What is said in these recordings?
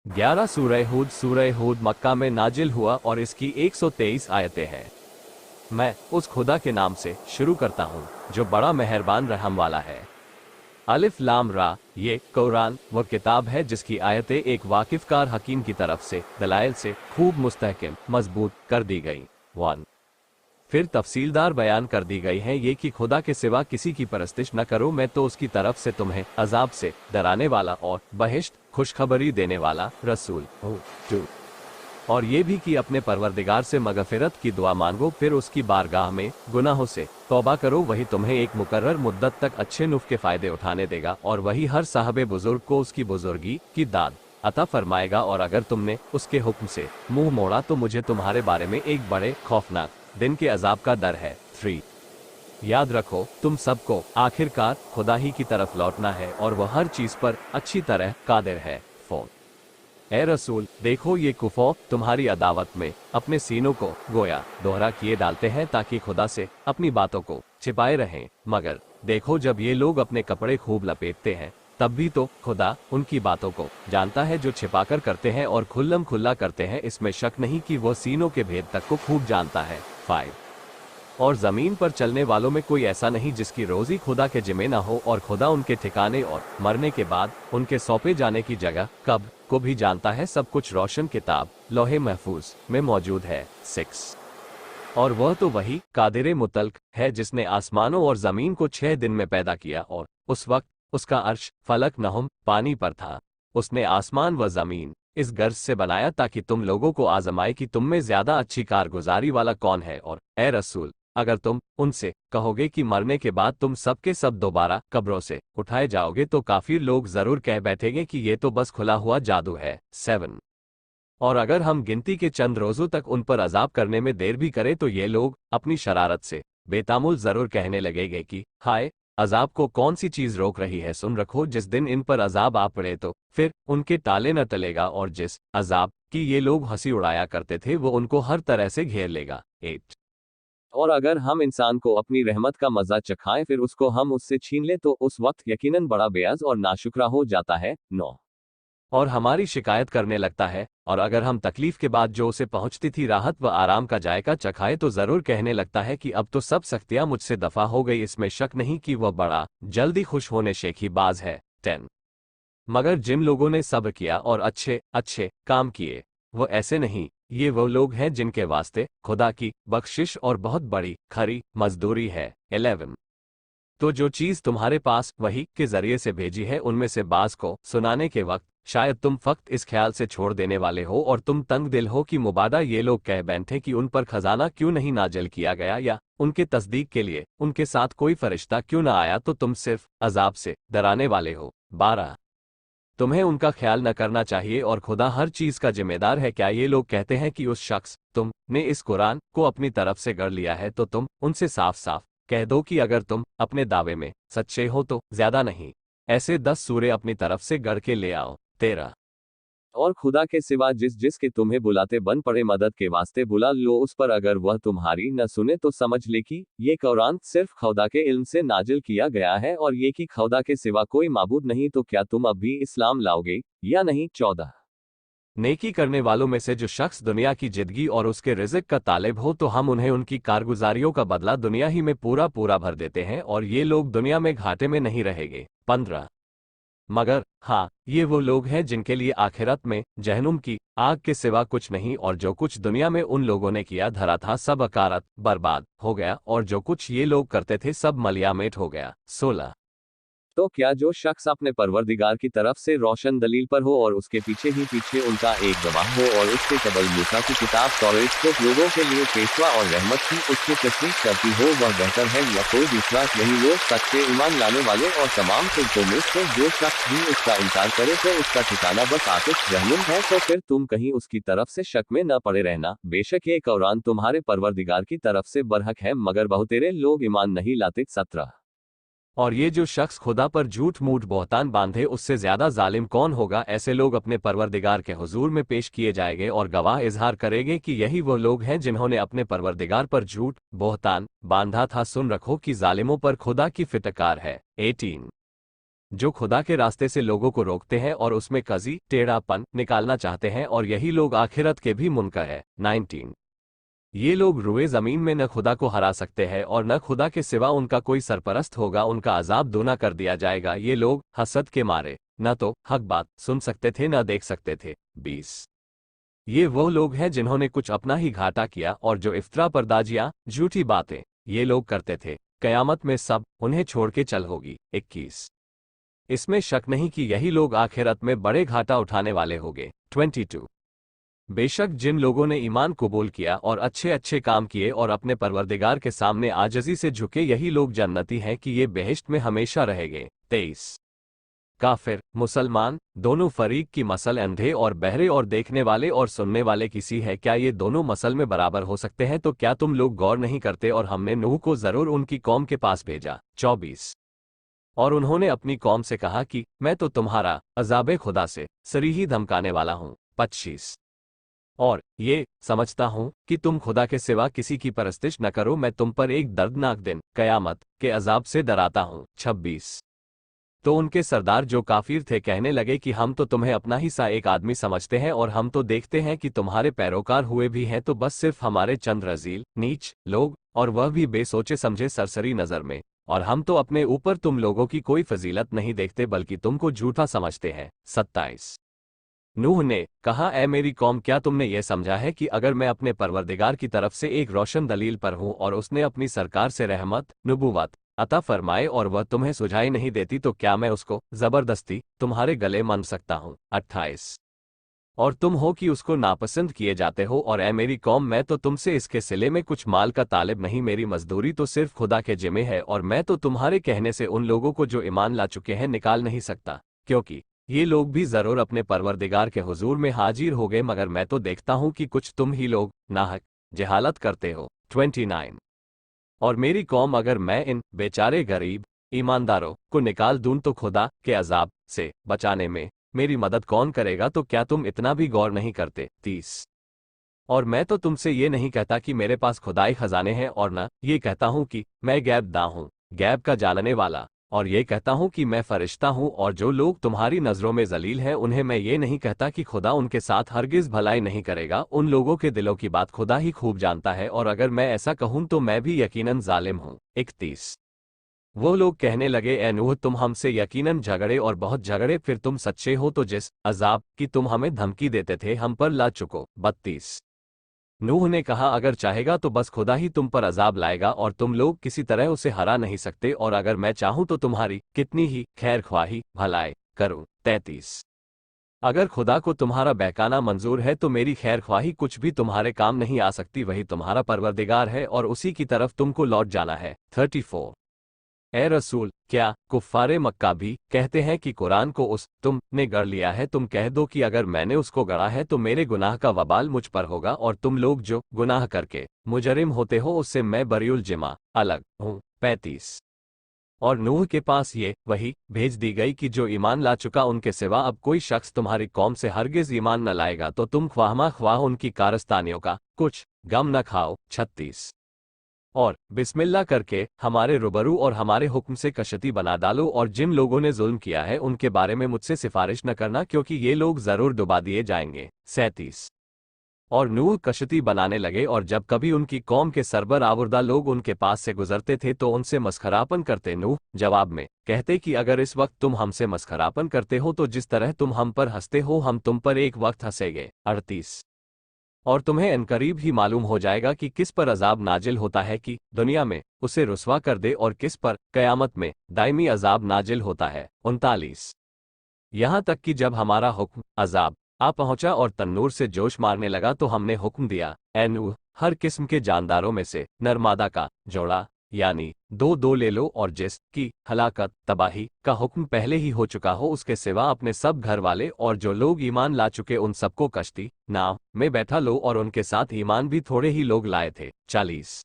11 सूरह हूद मक्का में नाजिल हुआ और इसकी 123 आयतें हैं। मैं उस खुदा के नाम से शुरू करता हूँ जो बड़ा मेहरबान रहम वाला है। अलिफ लाम रा, ये कुरान वह किताब है जिसकी आयतें एक वाकिफकार हकीम की तरफ से दलाइल से खूब मुस्तहकम मजबूत कर दी गई। 1 फिर तफसीलदार बयान कर दी गई है ये कि खुदा के सिवा किसी की परस्तिश न करो, मैं तो उसकी तरफ से तुम्हें अजाब से डराने वाला और बहिश्त खुशखबरी देने वाला रसूल हूँ। 2 और ये भी कि अपने परवरदिगार से मगफिरत की दुआ मांगो, फिर उसकी बारगाह में गुनाहों से तौबा करो, वही तुम्हें एक मुकर्रर मुद्दत तक अच्छे नुफ के फायदे उठाने देगा और वही हर साहबे बुजुर्ग को उसकी बुजुर्गी की दाद अता फरमाएगा। और अगर तुमने उसके हुक्म से मुंह मोड़ा तो मुझे तुम्हारे बारे में एक बड़े खौफनाक दिन के अजाब का डर है। 3 याद रखो तुम सबको आखिरकार खुदा ही की तरफ लौटना है और वह हर चीज पर अच्छी तरह कादिर है। 4 ए रसूल, देखो ये कुफर तुम्हारी अदावत में अपने सीनों को गोया दोहरा किए डालते हैं ताकि खुदा से अपनी बातों को छिपाए रहें, मगर देखो जब ये लोग अपने कपड़े खूब लपेटते हैं तब भी तो खुदा उनकी बातों को जानता है जो छिपाकर करते हैं और खुल्लम खुल्ला करते हैं, इसमें शक नहीं कि वह सीनों के भेद तक को खूब जानता है। 5 और जमीन पर चलने वालों में कोई ऐसा नहीं जिसकी रोजी खुदा के जिम्मे ना हो, और खुदा उनके ठिकाने और मरने के बाद उनके सौंपे जाने की जगह कब को भी जानता है। सब कुछ रोशन किताब लौहे महफूज में मौजूद है। 6 और वह तो वही कादिर मुतल्क है जिसने आसमानों और जमीन को 6 दिन में पैदा किया और उस वक्त उसका अर्श फलक नहुम पानी पर था। उसने आसमान व जमीन इस गर्ज से बनाया ताकि तुम लोगों को आजमाए कि तुम में ज्यादा अच्छी कारगुजारी वाला कौन है। और ए रसूल, अगर तुम उनसे कहोगे कि मरने के बाद तुम सबके सब दोबारा कब्रों से उठाए जाओगे तो काफिर लोग जरूर कह बैठेंगे कि ये तो बस खुला हुआ जादू है। 7 और अगर हम गिनती के चंद रोजों तक उन पर अजाब करने में देर भी करें तो ये लोग अपनी शरारत से बेतामुल जरूर कहने लगेंगे कि हाय, अजाब को कौन सी चीज रोक रही है। सुन रखो जिस दिन इन पर अजाब आ पड़े तो फिर उनके टाले न टलेगा, और जिस अजाब की ये लोग हंसी उड़ाया करते थे वो उनको हर तरह से घेर लेगा। 8 और अगर हम इंसान को अपनी रहमत का मजा चखाएं फिर उसको हम उससे छीन ले तो उस वक्त यकीनन बड़ा बेअज़ और नाशुक्रा हो जाता है। 9 और हमारी शिकायत करने लगता है, और अगर हम तकलीफ के बाद जो उसे पहुंचती थी राहत व आराम का जायका चखाए तो जरूर कहने लगता है कि अब तो सब सख्तियां मुझसे दफा हो गई। इसमें शक नहीं कि वह बड़ा जल्दी खुश होने शेखी बाज है। 10 मगर जिन लोगों ने सब्र किया और अच्छे अच्छे काम किए वो ऐसे नहीं, ये वो लोग हैं जिनके वास्ते खुदा की बख्शिश और बहुत बड़ी खरी मजदूरी है। 11 तो जो चीज तुम्हारे पास वही के जरिए से भेजी है उनमें से बाज को सुनाने के वक्त शायद तुम फक्त इस ख्याल से छोड़ देने वाले हो और तुम तंग दिल हो कि मुबादा ये लोग कह बैठे कि उन पर खजाना क्यों नहीं नाजिल किया गया या उनके तस्दीक के लिए उनके साथ कोई फरिश्ता क्यों ना आया, तो तुम सिर्फ अजाब से डराने वाले हो। 12 तुम्हें उनका ख्याल न करना चाहिए और खुदा हर चीज का जिम्मेदार है। क्या ये लोग कहते हैं कि उस शख्स तुमने इस कुरान को अपनी तरफ से गढ़ लिया है, तो तुम उनसे साफ साफ कह दो कि अगर तुम अपने दावे में सच्चे हो तो ज्यादा नहीं ऐसे 10 सूरे अपनी तरफ से गढ़ के ले आओ। 13 और खुदा के सिवा जिस जिस के तुम्हें बुलाते बन पड़े मदद के वास्ते बुला लो उस पर, अगर वह तुम्हारी न सुने तो समझ ले कि ये कुरान सिर्फ खुदा के इल्म से नाजिल किया गया है और ये कि खुदा के सिवा कोई माबूद नहीं, तो क्या तुम अब भी इस्लाम लाओगे या नहीं। 14 नेकी करने वालों में से जो शख्स दुनिया की जिंदगी और उसके रिज़्क का तालिब हो तो हम उन्हें उनकी कारगुजारियों का बदला दुनिया ही में पूरा पूरा भर देते हैं और ये लोग दुनिया में घाटे में नहीं रहेंगे। 15 मगर हाँ, ये वो लोग हैं जिनके लिए आखिरत में जहनुम की आग के सिवा कुछ नहीं, और जो कुछ दुनिया में उन लोगों ने किया धरा था सब अकारत बर्बाद हो गया और जो कुछ ये लोग करते थे सब मलियामेट हो गया। 16 तो क्या जो शख्स अपने परवरदिगार की तरफ से रोशन दलील पर हो और उसके पीछे ही पीछे उनका एक गवाह हो और उसके कबल मूसा की किताब तौरेत को लोगों के लिए पेशवा और रहमत की उसकी तस्दीक करती हो, वह बेहतर है या कोई दूसरा। यही लोग सच्चे ईमान लाने वाले और तमाम फिरकों में से जो शख्स भी उसका इनकार करे तो उसका ठिकाना बस आतिश जहन्नुम है, तो फिर तुम कहीं उसकी तरफ से शक में न पड़े रहना। बेशक ये कुरान तुम्हारे परवरदिगार की तरफ से बरहक है मगर बहुतेरे लोग ईमान नहीं लाते। 17 और ये जो शख्स खुदा पर झूठ मूठ बहतान बांधे उससे ज्यादा जालिम कौन होगा। ऐसे लोग अपने परवरदिगार के हुजूर में पेश किए जाएंगे और गवाह इजहार करेंगे कि यही वो लोग हैं जिन्होंने अपने परवरदिगार पर झूठ बहतान बांधा था। सुन रखो कि जालिमों पर खुदा की फिटकार है। 18 जो खुदा के रास्ते से लोगों को रोकते हैं और उसमें कजी टेढ़ापन निकालना चाहते हैं, और यही लोग आखिरत के भी मुनकर है। 19 ये लोग रुए जमीन में न खुदा को हरा सकते हैं और न खुदा के सिवा उनका कोई सरपरस्त होगा, उनका अजाब दोना कर दिया जाएगा। ये लोग हसद के मारे न तो हक बात सुन सकते थे न देख सकते थे। 20 ये वो लोग हैं जिन्होंने कुछ अपना ही घाटा किया और जो इफ्तरा परदाजियां झूठी बातें ये लोग करते थे, कयामत में सब उन्हें छोड़ के चल होगी। 21 इसमें शक नहीं कि यही लोग आखिरत में बड़े घाटा उठाने वाले होंगे। 22 बेशक जिन लोगों ने ईमान कबूल किया और अच्छे अच्छे काम किए और अपने परवरदिगार के सामने आजजी से झुके, यही लोग जन्नती हैं कि ये बेहिश्त में हमेशा रहेंगे। 23 काफिर मुसलमान दोनों फरीक की मसल अंधे और बहरे और देखने वाले और सुनने वाले किसी है, क्या ये दोनों मसल में बराबर हो सकते हैं? तो क्या तुम लोग गौर नहीं करते? और हमने नूह को जरूर उनकी कौम के पास भेजा। 24 और उन्होंने अपनी कौम से कहा कि मैं तो तुम्हारा अजाबे खुदा से सरीही धमकाने वाला हूं। 25 और ये समझता हूं कि तुम खुदा के सिवा किसी की परस्तिश न करो, मैं तुम पर एक दर्दनाक दिन कयामत के अजाब से डराता हूं। 26 तो उनके सरदार जो काफिर थे कहने लगे कि हम तो तुम्हें अपना ही सा एक आदमी समझते हैं और हम तो देखते हैं कि तुम्हारे पैरोकार हुए भी हैं तो बस सिर्फ हमारे चंद रजील नीच लोग, और वह भी बेसोचे समझे सरसरी नजर में, और हम तो अपने ऊपर तुम लोगों की कोई फजीलत नहीं देखते बल्कि तुमको झूठा समझते हैं। 27 नूह ने कहा, ऐ मेरी कौम, क्या तुमने यह समझा है कि अगर मैं अपने परवरदिगार की तरफ से एक रोशन दलील पर हूं और उसने अपनी सरकार से रहमत नबुवत अता फरमाए और वह तुम्हें सुझाई नहीं देती तो क्या मैं उसको जबरदस्ती तुम्हारे गले मन सकता हूं। 28 और तुम हो कि उसको नापसंद किए जाते हो, और ऐ मेरी कौम, मैं तो तुमसे इसके सिले में कुछ माल का तालिब नहीं, मेरी मजदूरी तो सिर्फ खुदा के जिम्मे है, और मैं तो तुम्हारे कहने से उन लोगों को जो ईमान ला चुके हैं निकाल नहीं सकता, क्योंकि ये लोग भी जरूर अपने परवरदिगार के हुजूर में हाजिर हो गए, मगर मैं तो देखता हूं कि कुछ तुम ही लोग नाहक जहालत करते हो। 29 और मेरी कौम, अगर मैं इन बेचारे गरीब ईमानदारों को निकाल दूं तो खुदा के अजाब से बचाने में मेरी मदद कौन करेगा? तो क्या तुम इतना भी गौर नहीं करते? 30 और मैं तो तुमसे ये नहीं कहता कि मेरे पास खुदाई खजाने हैं, और न ये कहता हूं कि मैं गैब दा हूं, गैब का जानने वाला, और ये कहता हूं कि मैं फरिश्ता हूं, और जो लोग तुम्हारी नजरों में जलील हैं उन्हें मैं ये नहीं कहता कि खुदा उनके साथ हरगिज भलाई नहीं करेगा। उन लोगों के दिलों की बात खुदा ही खूब जानता है, और अगर मैं ऐसा कहूं तो मैं भी यकीनन जालिम हूं। 31 वो लोग कहने लगे, ए नूह, तुम हमसे यकीनन झगड़े और बहुत झगड़े, फिर तुम सच्चे हो तो जिस अजाब की तुम हमें धमकी देते थे हम पर ला चुको। 32 नूह ने कहा, अगर चाहेगा तो बस खुदा ही तुम पर अजाब लाएगा और तुम लोग किसी तरह उसे हरा नहीं सकते, और अगर मैं चाहूं तो तुम्हारी कितनी ही खैर ख्वाही भलाई करूं। 33 अगर खुदा को तुम्हारा बहकाना मंजूर है तो मेरी खैर ख्वाही कुछ भी तुम्हारे काम नहीं आ सकती, वही तुम्हारा परवरदिगार है और उसी की तरफ तुमको लौट जाना है। 34 ए रसूल, क्या कुफ्फारे मक्का भी कहते हैं कि कुरान को तुम ने गढ़ लिया है? तुम कह दो कि अगर मैंने उसको गढ़ा है तो मेरे गुनाह का वबाल मुझ पर होगा, और तुम लोग जो गुनाह करके मुजरिम होते हो उससे मैं बरीउल जिमा अलग हूँ। 35 और नूह के पास ये वही भेज दी गई कि जो ईमान ला चुका उनके सिवा अब कोई शख्स तुम्हारी कौम से हरगिज ईमान न लाएगा, तो तुम ख्वाहमा ख्वाह उनकी कारस्तानियों का कुछ गम न खाओ। 36 और बिस्मिल्लाह करके हमारे रूबरू और हमारे हुक्म से कशती बना डालो, और जिन लोगों ने जुल्म किया है उनके बारे में मुझसे सिफारिश न करना, क्योंकि ये लोग जरूर डुबा दिए जाएंगे। 37 और नूह कशती बनाने लगे, और जब कभी उनकी कौम के सरबर आवुर्दा लोग उनके पास से गुजरते थे तो उनसे मस्खरापन करते। नूह जवाब में कहते कि अगर इस वक्त तुम हमसे मस्खरापन करते हो तो जिस तरह तुम हम पर हंसते हो हम तुम पर एक वक्त हंसेंगे। 38 और तुम्हें अनकरीब ही मालूम हो जाएगा कि किस पर अजाब नाजिल होता है कि दुनिया में उसे रुस्वा कर दे, और किस पर कयामत में दायमी अजाब नाजिल होता है। 39 यहाँ तक कि जब हमारा हुक्म अजाब आ पहुंचा और तन्नूर से जोश मारने लगा तो हमने हुक्म दिया, ऐ नूह, हर किस्म के जानदारों में से नरमादा का जोड़ा यानी दो दो ले लो, और जिस की हलाकत तबाही का हुक्म पहले ही हो चुका हो उसके सिवा अपने सब घर वाले और जो लोग ईमान ला चुके उन सबको कश्ती नाव में बैठा लो, और उनके साथ ईमान भी थोड़े ही लोग लाए थे। 40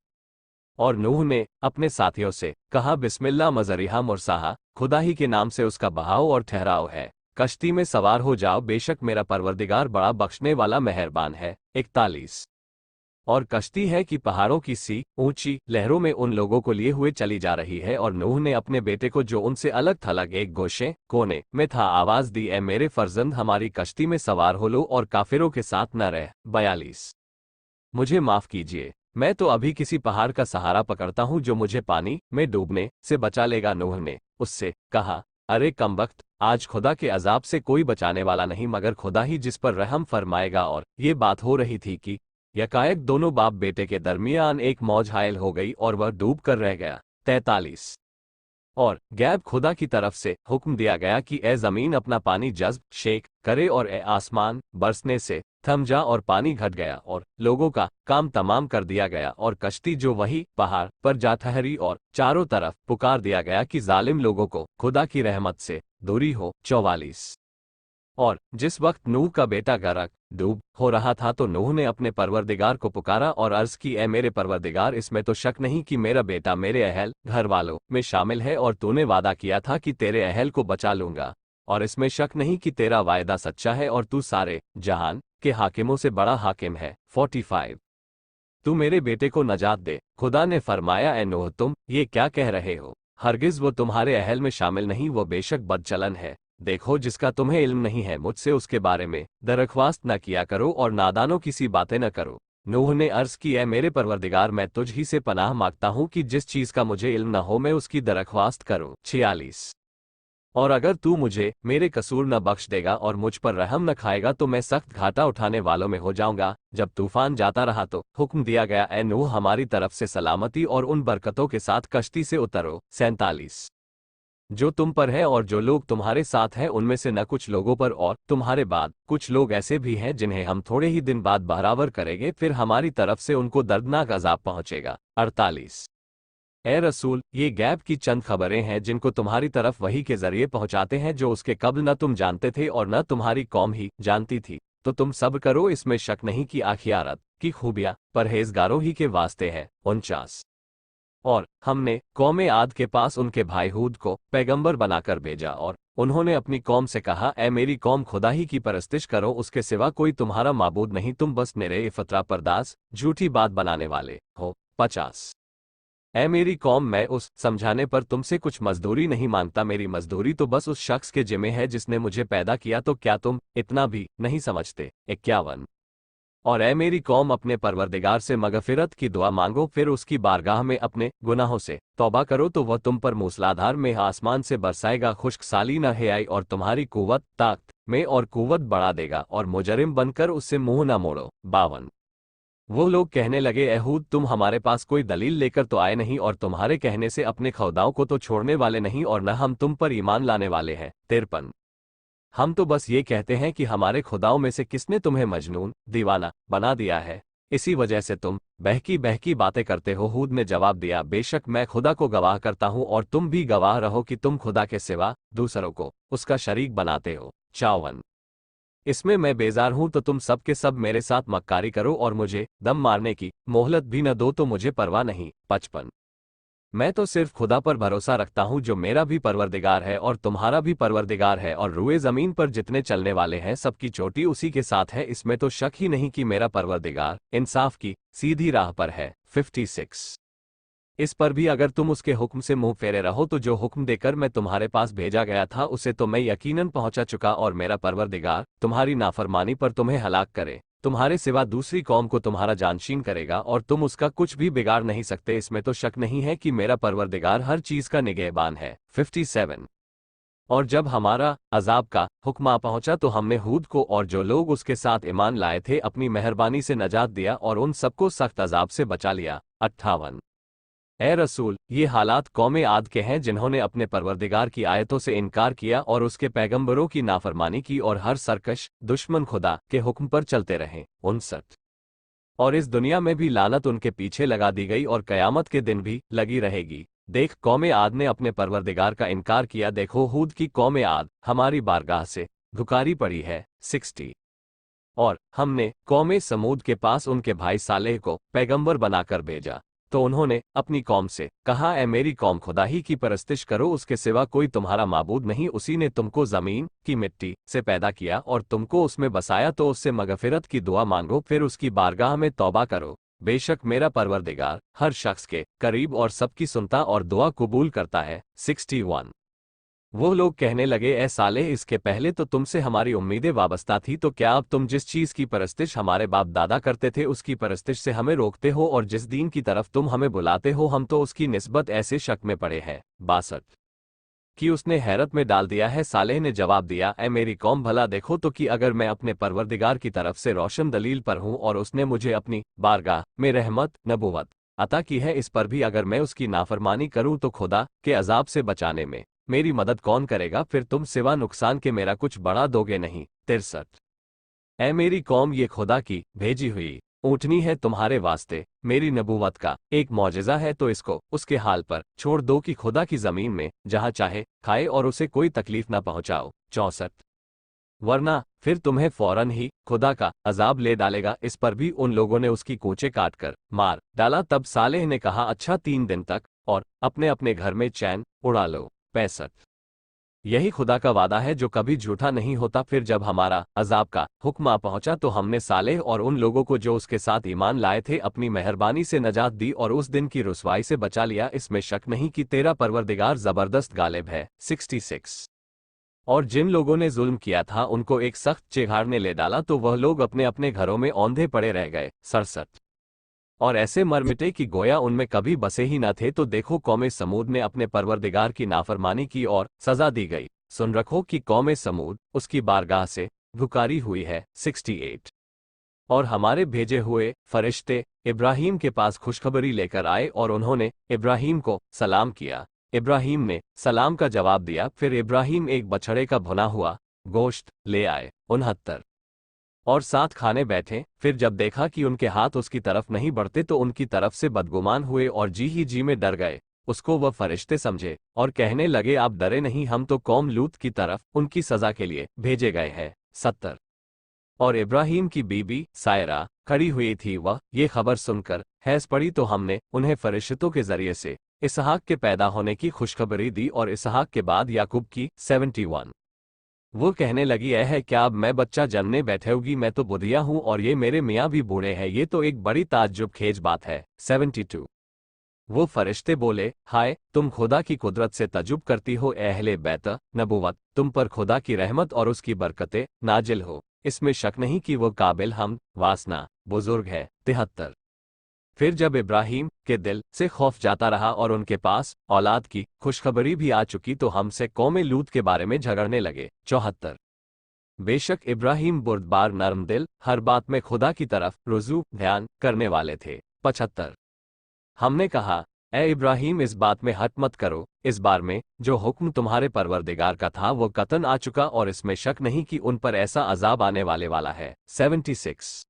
और नूह ने अपने साथियों से कहा, बिस्मिल्लाह मजरिहा मुरसाहा, खुदा ही के नाम से उसका बहाव और ठहराव है, कश्ती में सवार हो जाओ, बेशक मेरा परवरदिगार बड़ा बख्शने वाला मेहरबान है। 41 और कश्ती है कि पहाड़ों की सी ऊंची लहरों में उन लोगों को लिए हुए चली जा रही है, और नूह ने अपने बेटे को जो उनसे अलग थलग एक गोशे कोने में था आवाज दी, ए मेरे फर्जंद हमारी कश्ती में सवार हो लो और काफिरों के साथ न रह। 42। मुझे माफ कीजिए, मैं तो अभी किसी पहाड़ का सहारा पकड़ता हूँ जो मुझे पानी में डूबने से बचा लेगा। नूह ने उससे कहा, अरे कमबख्त, आज खुदा के अजाब से कोई बचाने वाला नहीं मगर खुदा ही जिस पर रहम फरमाएगा। और ये बात हो रही थी कि यकायक दोनों बाप बेटे के दरमियान एक मौज हायल हो गई और वह डूब कर रह गया। 43। और गैब खुदा की तरफ से हुक्म दिया गया कि ए जमीन अपना पानी जज्ब शेख करे, और ए आसमान बरसने से थम जा, और पानी घट गया और लोगों का काम तमाम कर दिया गया, और कश्ती जो वही पहाड़ पर जा ठहरी, और चारों तरफ पुकार दिया गया कि जालिम लोगों को खुदा की रहमत से दूरी हो। 44। और जिस वक्त नूह का बेटा गरक डूब हो रहा था तो नूह ने अपने परवरदिगार को पुकारा और अर्ज की, ए मेरे परवरदिगार, इसमें तो शक नहीं कि मेरा बेटा मेरे अहल घर वालों में शामिल है, और तूने वादा किया था कि तेरे अहल को बचा लूंगा, और इसमें शक नहीं कि तेरा वायदा सच्चा है, और तू सारे जहान के हाकिमों से बड़ा हाकिम है। 45। तू मेरे बेटे को नजात दे। खुदा ने फरमाया, ए नूह, तुम ये क्या कह रहे हो? हरगिज वो तुम्हारे अहल में शामिल नहीं, वो बेशक बदचलन है। देखो, जिसका तुम्हें इल्म नहीं है मुझसे उसके बारे में दरख्वास्त न किया करो, और नादानों की सी बातें न करो। नूह ने अर्ज की, है मेरे परवरदिगार, मैं तुझ ही से पनाह मांगता हूँ कि जिस चीज का मुझे इल्म न हो मैं उसकी दरख्वास्त करूँ। 46। और अगर तू मुझे मेरे कसूर न बख्श देगा और मुझ पर रहम न खाएगा तो मैं सख्त घाटा उठाने वालों में हो जाऊंगा। जब तूफान जाता रहा तो हुक्म दिया गया, ए नूह, हमारी तरफ से सलामती और उन बरकतों के साथ कश्ती से उतरो। 47। जो तुम पर है और जो लोग तुम्हारे साथ हैं उनमें से न कुछ लोगों पर और तुम्हारे बाद कुछ लोग ऐसे भी हैं जिन्हें हम थोड़े ही दिन बाद बहरावर करेंगे, फिर हमारी तरफ से उनको दर्दनाक अजाब पहुंचेगा। 48। ए रसूल, ये गैब की चंद खबरें हैं जिनको तुम्हारी तरफ वही के जरिए पहुंचाते हैं जो उसके कब्ल न तुम जानते थे और न तुम्हारी कौम ही जानती थी, तो तुम सब्र करो, इसमें शक नहीं कि आखियारत की खूबियां परहेजगारों ही के वास्ते है। 49। और हमने कौमे आद के पास उनके भाई हूद को पैगंबर बनाकर भेजा, और उन्होंने अपनी कौम से कहा, ए मेरी कौम, खुदा ही की परस्तिश करो, उसके सिवा कोई तुम्हारा माबूद नहीं, तुम बस निरे फतरा परदास झूठी बात बनाने वाले हो। 50। ए मेरी कौम, मैं उस समझाने पर तुमसे कुछ मजदूरी नहीं मांगता, मेरी मजदूरी तो बस उस शख्स के जिम्मे है जिसने मुझे पैदा किया, तो क्या तुम इतना भी नहीं समझते? 51। और ए मेरी कौम, अपने परवरदिगार से मगफिरत की दुआ मांगो, फिर उसकी बारगाह में अपने गुनाहों से तौबा करो तो वह तुम पर मूसलाधार में आसमान से बरसाएगा, खुश्क साली न है आई, और तुम्हारी कुव्वत ताकत में और कुव्वत बढ़ा देगा, और मुजरिम बनकर उससे मुंह न मोड़ो। 52। वो लोग कहने लगे, एहूद, तुम हमारे पास कोई दलील लेकर तो आए नहीं, और तुम्हारे कहने से अपने खुदाओं को तो छोड़ने वाले नहीं, और न हम तुम पर ईमान लाने वाले हैं। 53। हम तो बस ये कहते हैं कि हमारे खुदाओं में से किसने तुम्हें मजनून दीवाना बना दिया है, इसी वजह से तुम बहकी बहकी बातें करते हो। हूद ने जवाब दिया, बेशक मैं खुदा को गवाह करता हूँ और तुम भी गवाह रहो कि तुम खुदा के सिवा दूसरों को उसका शरीक बनाते हो। 54। इसमें मैं बेजार हूं तो तुम सब के सब मेरे साथ मक्कारी करो और मुझे दम मारने की मोहलत भी न दो तो मुझे परवाह नहीं। 55। मैं तो सिर्फ खुदा पर भरोसा रखता हूं जो मेरा भी परवरदिगार है और तुम्हारा भी परवरदिगार है, और रुए जमीन पर जितने चलने वाले हैं सबकी चोटी उसी के साथ है, इसमें तो शक ही नहीं कि मेरा परवरदिगार इंसाफ की सीधी राह पर है। 56। इस पर भी अगर तुम उसके हुक्म से मुंह फेरे रहो तो जो हुक्म देकर मैं तुम्हारे पास भेजा गया था उसे तो मैं यकीनन पहुंचा चुका, और मेरा परवरदिगार तुम्हारी नाफरमानी पर तुम्हें हलाक करे, तुम्हारे सिवा दूसरी कौम को तुम्हारा जानशीन करेगा और तुम उसका कुछ भी बिगाड़ नहीं सकते, इसमें तो शक नहीं है कि मेरा परवरदिगार हर चीज का निगहबान है। 57। और जब हमारा अजाब का हुक्म आ पहुंचा तो हमने हूद को और जो लोग उसके साथ ईमान लाए थे अपनी मेहरबानी से नजात दिया और उन सबको सख्त अजाब से बचा लिया। 58। ए रसूल, ये हालात कौमे आद के हैं जिन्होंने अपने परवरदिगार की आयतों से इनकार किया और उसके पैगंबरों की नाफरमानी की और हर सरकश दुश्मन खुदा के हुक्म पर चलते रहे। 59। और इस दुनिया में भी लानत उनके पीछे लगा दी गई और कयामत के दिन भी लगी रहेगी। देख, कौमे आद ने अपने परवरदिगार का इनकार किया, देखो हूद की कौमे आद हमारी बारगाह से धुकारी पड़ी है। 60। और हमने कौमे समूद के पास उनके भाई सालेह को पैगंबर बनाकर भेजा, तो उन्होंने अपनी कौम से कहा, ए मेरी कौम, खुदा ही की परस्तिश करो, उसके सिवा कोई तुम्हारा माबूद नहीं, उसी ने तुमको जमीन की मिट्टी से पैदा किया और तुमको उसमें बसाया, तो उससे मगफिरत की दुआ मांगो, फिर उसकी बारगाह में तौबा करो, बेशक मेरा परवरदिगार हर शख्स के करीब और सबकी सुनता और दुआ कबूल करता है। 61। वो लोग कहने लगे, ए सालेह, इसके पहले तो तुमसे हमारी उम्मीदें वाबस्ता थी, तो क्या अब तुम जिस चीज़ की परस्तिश हमारे बाप दादा करते थे उसकी परस्तिश से हमें रोकते हो, और जिस दीन की तरफ तुम हमें बुलाते हो हम तो उसकी निस्बत ऐसे शक में पड़े हैं। 62। कि उसने हैरत में डाल दिया है। सालेह ने जवाब दिया, ए मेरी कौम, भला देखो तो कि अगर मैं अपने परवरदिगार की तरफ से रोशन दलील पर हूँ और उसने मुझे अपनी बारगाह में रहमत नबुवत अता की है, इस पर भी अगर मैं उसकी नाफरमानी करूँ तो खुदा के अजाब से बचाने में मेरी मदद कौन करेगा? फिर तुम सिवा नुकसान के मेरा कुछ बड़ा दोगे नहीं। 63। ए मेरी कौम, ये खुदा की भेजी हुई ऊँटनी है तुम्हारे वास्ते, मेरी नबूवत का एक मौजज़ा है, तो इसको उसके हाल पर छोड़ दो कि खुदा की ज़मीन में जहाँ चाहे खाए और उसे कोई तकलीफ ना पहुँचाओ। 64। वरना फिर तुम्हें फौरन ही खुदा का अजाब ले डालेगा। इस पर भी उन लोगों ने उसकी कोचे काट कर मार डाला। तब सालेह ने कहा, अच्छा 3 दिन तक और अपने अपने घर में चैन उड़ा लो। 65। यही खुदा का वादा है जो कभी झूठा नहीं होता। फिर जब हमारा अजाब का हुक्म आ पहुंचा तो हमने सालेह और उन लोगों को जो उसके साथ ईमान लाए थे अपनी मेहरबानी से नजात दी और उस दिन की रुसवाई से बचा लिया। इसमें शक नहीं कि तेरा परवरदिगार जबरदस्त गालिब है। 66। और जिन लोगों ने जुल्म किया था उनको एक सख्त चिघाड़ ने ले डाला, तो वह लोग अपने अपने घरों में औंधे पड़े रह गए। 67। और ऐसे मर मिटे कि गोया उनमें कभी बसे ही न थे। तो देखो, कौमे समूद ने अपने परवरदिगार की नाफरमानी की और सजा दी गई। सुन रखो कि कौमे समूद उसकी बारगाह से भुकारी हुई है। 68। और हमारे भेजे हुए फरिश्ते इब्राहिम के पास खुशखबरी लेकर आए और उन्होंने इब्राहिम को सलाम किया। इब्राहिम ने सलाम का जवाब दिया। फिर इब्राहिम एक बछड़े का भुना हुआ गोश्त ले आए। 69। और साथ खाने बैठे। फिर जब देखा कि उनके हाथ उसकी तरफ नहीं बढ़ते तो उनकी तरफ से बदगुमान हुए और जी ही जी में डर गए। उसको वह फरिश्ते समझे और कहने लगे, आप डरे नहीं, हम तो कौम लूत की तरफ उनकी सजा के लिए भेजे गए हैं। 70। और इब्राहिम की बीबी सायरा खड़ी हुई थी, वह ये खबर सुनकर हैस पड़ी, तो हमने उन्हें फरिश्तों के जरिए से इसहाक के पैदा होने की खुशखबरी दी और इसहाक के बाद याकूब की। 71। वो कहने लगी, यह है क्या अब मैं बच्चा जन्मने बैठेगी? मैं तो बुढ़िया हूँ और ये मेरे मियाँ भी बूढ़े हैं, ये तो एक बड़ी ताज्जुब खेज बात है। 72। वो फरिश्ते बोले, हाय, तुम खुदा की कुदरत से तजुब करती हो, अहले बैत नबुवत, तुम पर खुदा की रहमत और उसकी बरकतें नाजिल हो। इसमें शक नहीं कि वो काबिल हम वासना बुजुर्ग है। 73। फिर जब इब्राहिम के दिल से खौफ जाता रहा और उनके पास औलाद की खुशखबरी भी आ चुकी तो हमसे कौमे लूत के बारे में झगड़ने लगे। 74। बेशक इब्राहिम बुर्दबार नरम दिल, हर बात में खुदा की तरफ रुजू ध्यान करने वाले थे। 75। हमने कहा, ए इब्राहिम, इस बात में हट मत करो, इस बार में जो हुक्म तुम्हारे परवरदिगार का था वो कतन आ चुका और इसमें शक नहीं कि उन पर ऐसा अजाब आने वाला है। 76।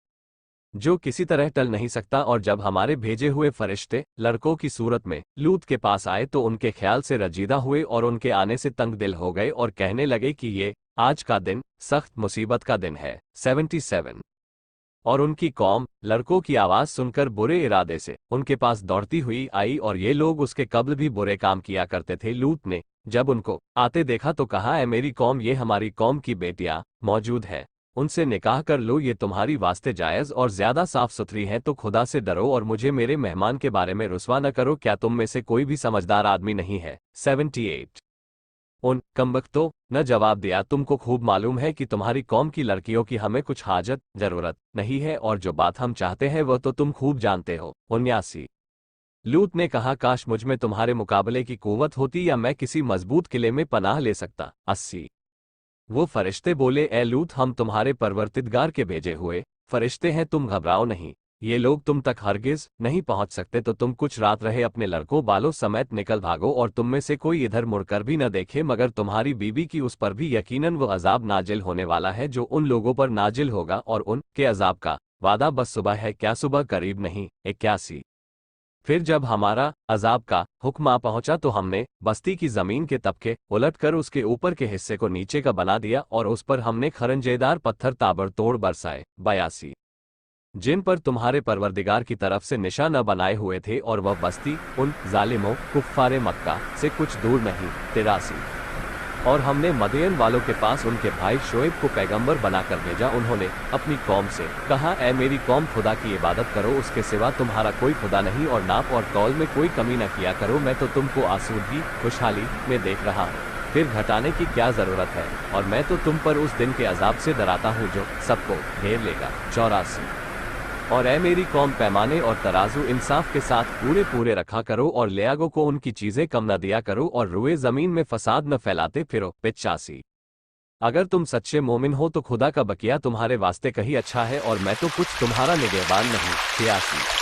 जो किसी तरह टल नहीं सकता। और जब हमारे भेजे हुए फरिश्ते लड़कों की सूरत में लूत के पास आए तो उनके ख्याल से रजीदा हुए और उनके आने से तंग दिल हो गए और कहने लगे कि ये आज का दिन सख्त मुसीबत का दिन है। 77। और उनकी कौम लड़कों की आवाज सुनकर बुरे इरादे से उनके पास दौड़ती हुई आई और ये लोग उसके कब्ल भी बुरे काम किया करते थे। लूत ने जब उनको आते देखा तो कहा, ए मेरी कौम, ये हमारी कौम की बेटियां मौजूद है, उनसे निकाह कर लो, ये तुम्हारी वास्ते जायज़ और ज्यादा साफ सुथरी हैं। तो खुदा से डरो और मुझे मेरे मेहमान के बारे में रुसवा न करो। क्या तुम में से कोई भी समझदार आदमी नहीं है? 78। उन कमबख्तों न जवाब दिया, तुमको खूब मालूम है कि तुम्हारी कौम की लड़कियों की हमें कुछ हाजत जरूरत नहीं है और जो बात हम चाहते हैं वह तो तुम खूब जानते हो। 79। लूत ने कहा, काश मुझ में तुम्हारे मुकाबले की कुव्वत होती या मैं किसी मजबूत किले में पनाह ले सकता। 80। वो फरिश्ते बोले, ए लूत, हम तुम्हारे परवरदिगार के भेजे हुए फरिश्ते हैं, तुम घबराओ नहीं, ये लोग तुम तक हरगिज नहीं पहुंच सकते। तो तुम कुछ रात रहे अपने लड़कों बालों समेत निकल भागो और तुम में से कोई इधर मुड़कर भी न देखे, मगर तुम्हारी बीबी की उस पर भी यकीनन वो अजाब नाजिल होने वाला है जो उन लोगों पर नाजिल होगा और उन के अजाब का वादा बस सुबह है, क्या सुबह करीब नहीं? 81। फिर जब हमारा अजाब का हुक्म आ पहुंचा तो हमने बस्ती की जमीन के तबके उलटकर उसके ऊपर के हिस्से को नीचे का बना दिया और उस पर हमने खरंजेदार पत्थर ताबड़तोड़ बरसाए। 82। जिन पर तुम्हारे परवरदिगार की तरफ से निशान बनाए हुए थे और वह बस्ती उन जालिमों कुफ्फारे मक्का से कुछ दूर नहीं। 83। और हमने मदियन वालों के पास उनके भाई शोएब को पैगंबर बनाकर भेजा। उन्होंने अपनी कौम से कहा, ऐ मेरी कौम, खुदा की इबादत करो, उसके सिवा तुम्हारा कोई खुदा नहीं, और नाप और तौल में कोई कमी न किया करो। मैं तो तुमको आसूदगी खुशहाली में देख रहा हूँ, फिर घटाने की क्या जरूरत है। और मैं तो तुम पर उस दिन के अजाब से डराता हूँ जो सबको घेर लेगा। 84। और ऐ मेरी कौम, पैमाने और तराजू इंसाफ के साथ पूरे पूरे रखा करो, और लियागों को उनकी चीजें कम न दिया करो, और रुए जमीन में फसाद न फैलाते फिरो। 85। अगर तुम सच्चे मोमिन हो तो खुदा का बकिया तुम्हारे वास्ते कहीं अच्छा है, और मैं तो कुछ तुम्हारा निगहबान नहीं। 86।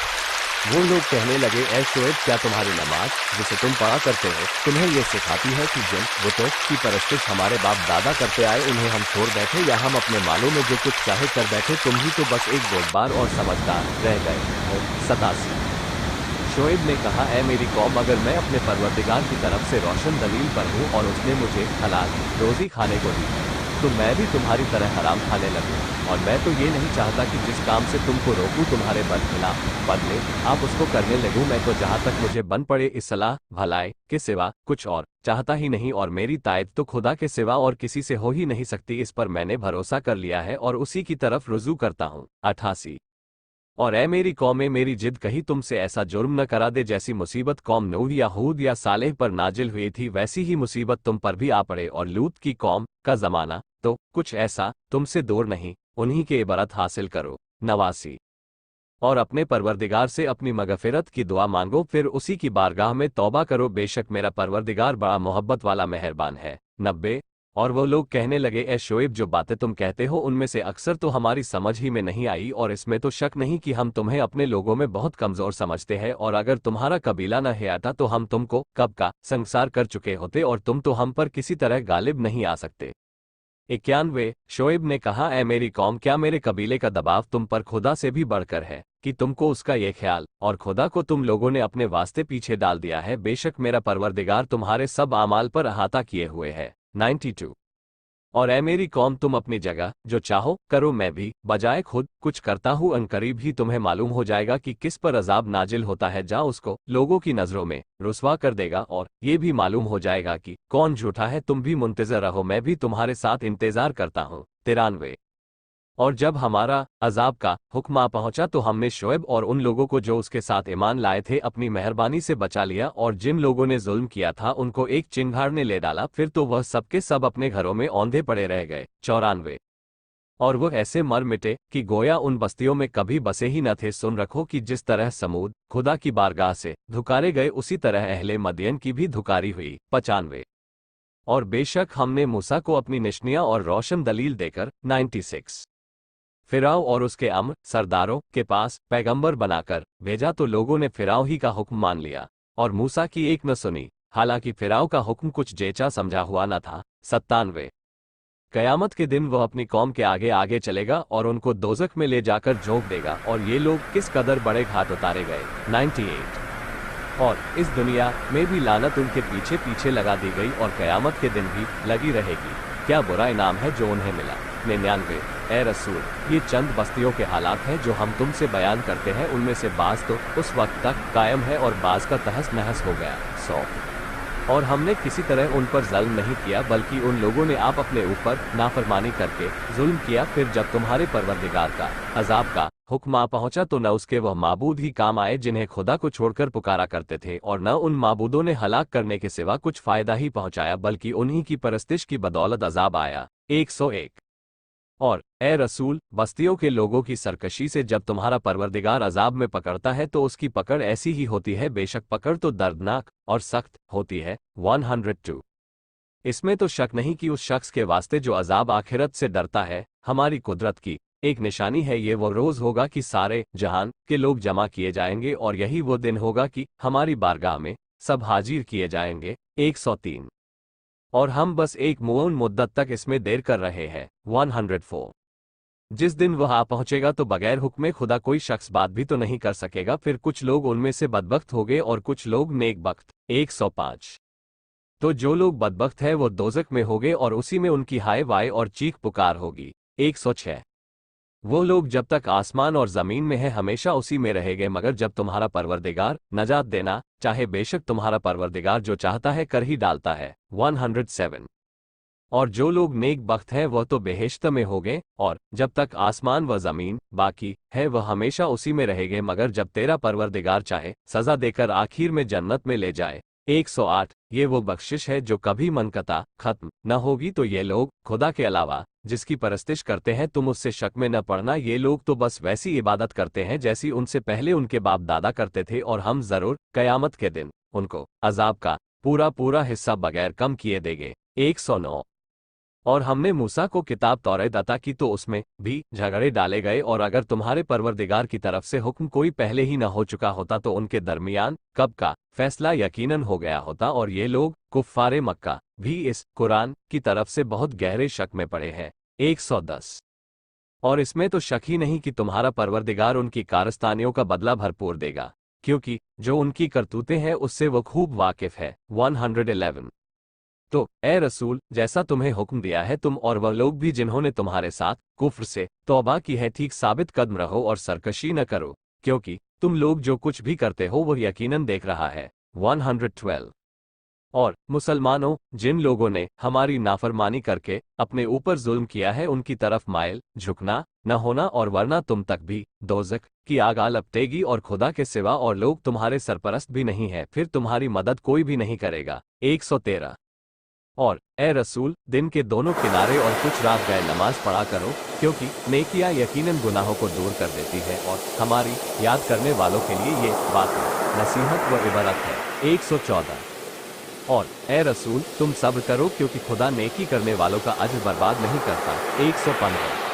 वो लोग कहने लगे, ऐ शोएब, क्या तुम्हारी नमाज जिसे तुम पढ़ा करते हो तुम्हें ये सिखाती है कि जिन बुतों की परस्तिश हमारे बाप दादा करते आए उन्हें हम छोड़ बैठे, या हम अपने मालों में जो कुछ चाहे कर बैठे? तुम ही तो बस एक बोलबार और समझदार रह गए हो। 87। शोएब ने कहा, ऐ मेरी कौम, अगर मैं अपने परवरदिगार की तरफ से रोशन दलील पर हूँ और उसने मुझे हलाल रोजी खाने को दी है, तो मैं भी तुम्हारी तरह हराम खाने लगूं। और मैं तो ये नहीं चाहता कि जिस काम से तुमको रोकूं तुम्हारे बदखिलाफ बदले आप उसको करने लगूं। मैं तो जहां तक मुझे बन पड़े इस सलाह भलाई के सिवा कुछ और चाहता ही नहीं, और मेरी तायद तो खुदा के सिवा और किसी से हो ही नहीं सकती। इस पर मैंने भरोसा कर लिया है और उसी की तरफ रुजू करता हूँ। 88। और ऐ मेरी कौमें, मेरी जिद कहीं तुमसे ऐसा जुर्म न करा दे जैसी मुसीबत कौम नूह या हूद या सालेह पर नाजिल हुई थी, वैसी ही मुसीबत तुम पर भी आ पड़े। और लूत की कौम का जमाना तो कुछ ऐसा तुमसे दूर नहीं, उन्हीं के इबारत हासिल करो। 89। और अपने परवरदिगार से अपनी मगफिरत की दुआ मांगो, फिर उसी की बारगाह में तौबा करो, बेशक मेरा परवरदिगार बड़ा मोहब्बत वाला मेहरबान है। 90। और वो लोग कहने लगे, ऐ शोएब, जो बातें तुम कहते हो उनमें से अक्सर तो हमारी समझ ही में नहीं आई, और इसमें तो शक नहीं कि हम तुम्हें अपने लोगों में बहुत कमजोर समझते हैं, और अगर तुम्हारा कबीला न है आता तो हम तुमको कब का संसार कर चुके होते, और तुम तो हम पर किसी तरह गालिब नहीं आ सकते। 91। शोएब ने कहा, ऐ मेरी कौम, क्या मेरे कबीले का दबाव तुम पर खुदा से भी बढ़कर है कि तुमको उसका ये ख्याल, और खुदा को तुम लोगों ने अपने वास्ते पीछे डाल दिया है? बेशक मेरा परवरदिगार तुम्हारे सब आमाल पर अहाता किए हुए है। 92। और ऐ मेरी कौम, तुम अपनी जगह जो चाहो करो, मैं भी बजाय खुद कुछ करता हूँ। अनकरीब ही तुम्हें मालूम हो जाएगा कि किस पर अजाब नाजिल होता है, जा उसको लोगों की नजरों में रुसवा कर देगा, और ये भी मालूम हो जाएगा कि कौन झूठा है। तुम भी मुंतजर रहो, मैं भी तुम्हारे साथ इंतजार करता हूँ। 93। और जब हमारा अजाब का हुक्म आ पहुंचा तो हमने शोएब और उन लोगों को जो उसके साथ ईमान लाए थे अपनी मेहरबानी से बचा लिया, और जिन लोगों ने जुल्म किया था उनको एक चिंगार ने ले डाला, फिर तो वह सबके सब अपने घरों में औंधे पड़े रह गए। 94। और वह ऐसे मर मिटे कि गोया उन बस्तियों में कभी बसे ही न थे। सुन रखो कि जिस तरह समूद खुदा की बारगाह से धुकारे गए, उसी तरह अहले मदियन की भी धुकारी हुई। 95। और बेशक हमने मूसा को अपनी निशानियां और रोशन दलील देकर 96 फिराव और उसके अम्र सरदारों के पास पैगंबर बनाकर भेजा, तो लोगों ने फिराव ही का हुक्म मान लिया और मूसा की एक न सुनी, हालांकि फिराव का हुक्म कुछ जेचा समझा हुआ न था। 97। कयामत के दिन वह अपनी कौम के आगे आगे चलेगा और उनको दोजख में ले जाकर झोंक देगा, और ये लोग किस कदर बड़े घाट उतारे गए। 98। और इस दुनिया में भी लानत उनके पीछे पीछे लगा दी गई, और कयामत के दिन भी लगी रहेगी। क्या बुरा इनाम है जो उन्हें मिला। 99। ए रसूल, ये चंद बस्तियों के हालात हैं जो हम तुमसे बयान करते हैं, उनमें से बाज तो उस वक्त तक कायम है और बाज का तहस नहस हो गया। 100। और हमने किसी तरह उन पर जुल्म नहीं किया, बल्कि उन लोगों ने आप अपने ऊपर नाफरमानी करके जुल्म किया। फिर जब तुम्हारे परवरदिगार का अजाब का हुक्म आ पहुंचा तो न उसके वह माबूद ही काम आए जिन्हें खुदा को छोड़कर पुकारा करते थे, और न उन माबूदों ने हलाक करने के सिवा कुछ फायदा ही पहुंचाया, बल्कि उन्हीं की परस्तिश की बदौलत अजाब आया। 101। और ए रसूल, बस्तियों के लोगों की सरकशी से जब तुम्हारा परवरदिगार अजाब में पकड़ता है तो उसकी पकड़ ऐसी ही होती है, बेशक पकड़ तो दर्दनाक और सख्त होती है। 102। इसमें तो शक नहीं कि उस शख्स के वास्ते जो अजाब आखिरत से डरता है हमारी कुदरत की एक निशानी है। ये वो रोज होगा कि सारे जहान के लोग जमा किए जाएंगे, और यही वो दिन होगा कि हमारी बारगाह में सब हाजिर किए जाएंगे। 103। और हम बस एक मुअन मुद्दत तक इसमें देर कर रहे हैं। 104। जिस दिन वह आ पहुंचेगा तो बगैर हुक्म खुदा कोई शख्स बात भी तो नहीं कर सकेगा। फिर कुछ लोग उनमें से बदबख्त होंगे और कुछ लोग नेकबख्त। 105। तो जो लोग बदबख्त है वो दोजक में होंगे और उसी में उनकी हाय वाय और चीख पुकार होगी। 106। वो लोग जब तक आसमान और जमीन में है हमेशा उसी में रहेंगे, मगर जब तुम्हारा परवरदिगार नजात देना चाहे, बेशक तुम्हारा परवरदिगार जो चाहता है कर ही डालता है। 107। और जो लोग नेक बख्त हैं वह तो बेहेश्त में होंगे, और जब तक आसमान व जमीन बाकी है वह हमेशा उसी में रहेंगे, मगर जब तेरा परवरदिगार चाहे सजा देकर आखिर में जन्नत में ले जाए। 108 ये वो बख्शिश है जो कभी मनकता खत्म न होगी। तो ये लोग खुदा के अलावा जिसकी परस्तिश करते हैं, तुम उससे शक में न पड़ना। ये लोग तो बस वैसी इबादत करते हैं जैसी उनसे पहले उनके बाप दादा करते थे, और हम जरूर कयामत के दिन उनको अजाब का पूरा पूरा हिस्सा बगैर कम किए देंगे। 109 और हमने मूसा को किताब तौरेत अता की, तो उसमें भी झगड़े डाले गए, और अगर तुम्हारे परवरदिगार की तरफ से हुक्म कोई पहले ही न हो चुका होता तो उनके दरमियान कब का फैसला यकीनन हो गया होता। और ये लोग कुफ्फारे मक्का भी इस कुरान की तरफ से बहुत गहरे शक में पड़े हैं। 110 और इसमें तो शक ही नहीं कि तुम्हारा परवरदिगार उनकी कारस्तानियों का बदला भरपूर देगा, क्योंकि जो उनकी करतूतें हैं उससे वो खूब वाकिफ है। 111 तो ए रसूल, जैसा तुम्हें हुक्म दिया है, तुम और वह लोग भी जिन्होंने तुम्हारे साथ कुफ्र से तौबा की है, ठीक साबित कदम रहो और सरकशी न करो, क्योंकि तुम लोग जो कुछ भी करते हो वह यकीनन देख रहा है। 112 और मुसलमानों, जिन लोगों ने हमारी नाफरमानी करके अपने ऊपर जुल्म किया है, उनकी तरफ माइल झुकना न होना, और वरना तुम तक भी दोज़ख की आग आ लपटेगी, और खुदा के सिवा और लोग तुम्हारे सरपरस्त भी नहीं है, फिर तुम्हारी मदद कोई भी नहीं करेगा। 113 और ए रसूल, दिन के दोनों किनारे और कुछ रात गए नमाज पढ़ा करो, क्योंकि नेकियां यकीनन गुनाहों को दूर कर देती है, और हमारी याद करने वालों के लिए ये बातें नसीहत व इबरत है। 114 और ए रसूल, तुम सब्र करो, क्योंकि खुदा नेकी करने वालों का अज्र बर्बाद नहीं करता। 115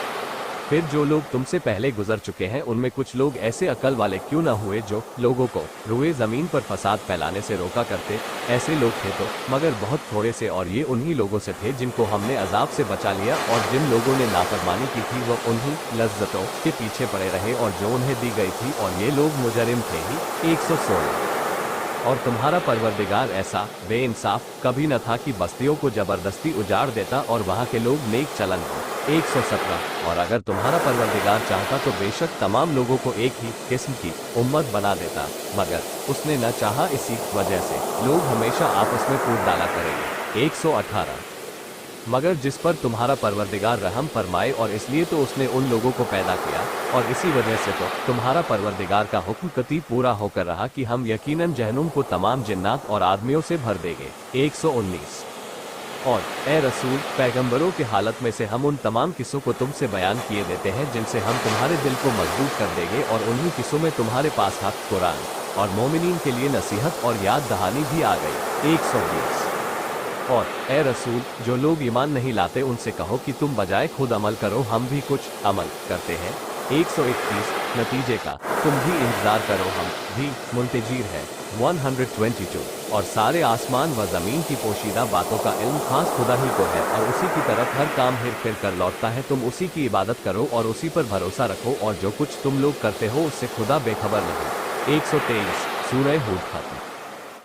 फिर जो लोग तुमसे पहले गुजर चुके हैं उनमें कुछ लोग ऐसे अकल वाले क्यों न हुए जो लोगों को रुए जमीन पर फसाद फैलाने से रोका करते। ऐसे लोग थे तो मगर बहुत थोड़े से, और ये उन्हीं लोगों से थे जिनको हमने अजाब से बचा लिया, और जिन लोगों ने नाफरमानी की थी वह उन्हीं लज्जतों के पीछे पड़े रहे और जो उन्हें दी गई थी, और ये लोग मुजरिम थे ही। 116 और तुम्हारा परवरदिगार ऐसा बेइंसाफ कभी न था कि बस्तियों को जबरदस्ती उजाड़ देता और वहाँ के लोग नेक चलन हो। 117 और अगर तुम्हारा परवरदिगार चाहता तो बेशक तमाम लोगों को एक ही किस्म की उम्मत बना देता, मगर उसने न चाहा, इसी वजह से लोग हमेशा आपस में कूद डाला करेंगे। 118 मगर जिस पर तुम्हारा परवरदिगार रहम फरमाए, और इसलिए तो उसने उन लोगों को पैदा किया, और इसी वजह से तो तुम्हारा परवरदिगार का हुक्म कती पूरा होकर रहा कि हम यकीनन जहन्नुम को तमाम जिन्नात और आदमियों से भर देंगे। 119 और ए रसूल, पैगंबरों की हालत में से हम उन तमाम किस्सों को तुमसे बयान किए देते हैं जिनसे हम तुम्हारे दिल को मजबूत कर देंगे, और उन्हीं किस्सों में तुम्हारे पास हक कुरान और मोमिनीन के लिए नसीहत और याद दहानी भी आ गई। 120 और ए रसूल, जो लोग ईमान नहीं लाते उनसे कहो कि तुम बजाय खुद अमल करो, हम भी कुछ अमल करते हैं। 121 नतीजे का तुम भी इंतजार करो, हम भी मुंतजीर है। 122 और सारे आसमान व जमीन की पोशीदा बातों का इल्म खास खुदा ही को है, और उसी की तरफ हर काम हिर फिर कर लौटता है। तुम उसी की इबादत करो और उसी पर भरोसा रखो, और जो कुछ तुम लोग करते हो उससे खुदा बेखबर नहीं। 123 सूरह हूद खत्म।